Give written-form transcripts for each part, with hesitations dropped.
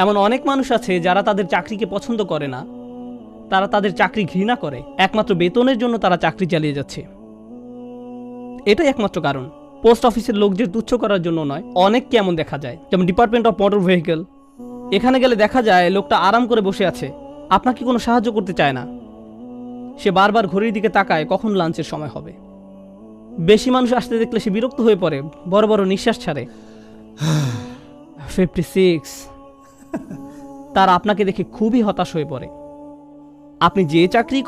এমন অনেক মানুষ আছে যারা তাদের চাকরিকে পছন্দ করে না, তারা তাদের চাকরি ঘৃণা করে, একমাত্র বেতনের জন্য তারা চাকরি চালিয়ে যাচ্ছে। এটাই একমাত্র কারণ। পোস্ট অফিসের লোকদের তুচ্ছ করার জন্য নয়, অনেককে এমন দেখা যায়। যেমন ডিপার্টমেন্ট অফ মোটর ভেহিকেল, এখানে গেলে দেখা যায় লোকটা আরাম করে বসে আছে, আপনাকে কোনো সাহায্য করতে চায় না। সে বারবার ঘড়ির দিকে তাকায় কখন লাঞ্চের সময় হবে। বেশি মানুষ আসতে দেখলে সে বিরক্ত হয়ে পড়ে, বড় বড় নিঃশ্বাস ছাড়ে। 56। তার আপনাকে দেখে খুবই হতাশ হয়ে পড়ে। আপনি যে চাকরি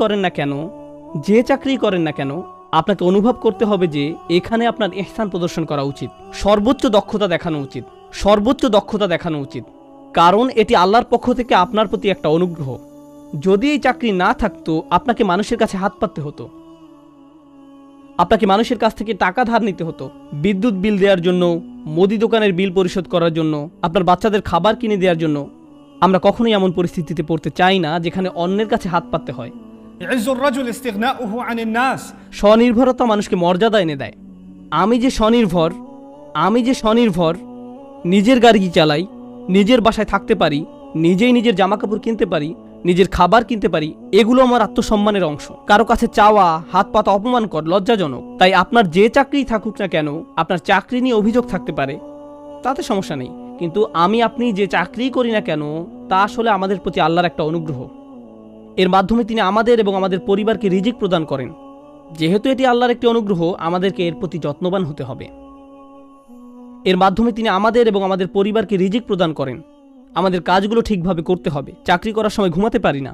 করেন না কেন আপনাকে অনুভব করতে হবে যে এখানে আপনার ইহসান প্রদর্শন করা উচিত, সর্বোচ্চ দক্ষতা দেখানো উচিত, কারণ এটি আল্লাহর পক্ষ থেকে আপনার প্রতি একটা অনুগ্রহ। যদি এই চাকরি না থাকতো আপনাকে মানুষের কাছে হাত পাততে হতো, আপনাকে মানুষের কাছ থেকে টাকা ধার নিতে হতো, বিদ্যুৎ বিল দেওয়ার জন্য, মুদি দোকানের বিল পরিশোধ করার জন্য, আপনার বাচ্চাদের খাবার কিনে দেওয়ার জন্য। আমরা কখনোই এমন পরিস্থিতিতে পড়তে চাই না যেখানে অন্যের কাছে হাত পাততে হয়। স্বনির্ভরতা মানুষকে মর্যাদা এনে দেয়। আমি যে স্বনির্ভর, নিজের গাড়ি চালাই, নিজের বাসায় থাকতে পারি, নিজেই নিজের জামা কাপড় কিনতে পারি, নিজের খাবার কিনতে পারি, এগুলো আমার আত্মসম্মানের অংশ। কারো কাছে চাওয়া, হাত পাতা অপমানকর, লজ্জাজনক। তাই আপনার যে চাকরি থাকুক না কেন, আপনার চাকরি নিয়ে অভিযোগ থাকতে পারে, তাতে সমস্যা নেই। কিন্তু আপনি যে চাকরি করি না কেন, তা আসলে আমাদের প্রতি আল্লাহর একটা অনুগ্রহ। এর মাধ্যমে তিনি আমাদের এবং আমাদের পরিবারকে রিজিক প্রদান করেন। যেহেতু এটি আল্লাহর একটি অনুগ্রহ, আমাদেরকে এর প্রতি যত্নবান হতে হবে। আমাদের কাজগুলো ঠিকভাবে করতে হবে। চাকরি করার সময় ঘুমাতে পারি না,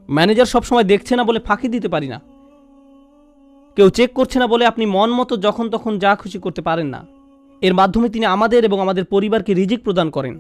ম্যানেজার সবসময় দেখছে না বলে ফাঁকি দিতে পারি না, কেউ চেক করছে না বলে আপনি মন মতো যখন তখন যা খুশি করতে পারেন না। এর মাধ্যমে তিনি আমাদের এবং আমাদের পরিবারকে রিজিক প্রদান করেন।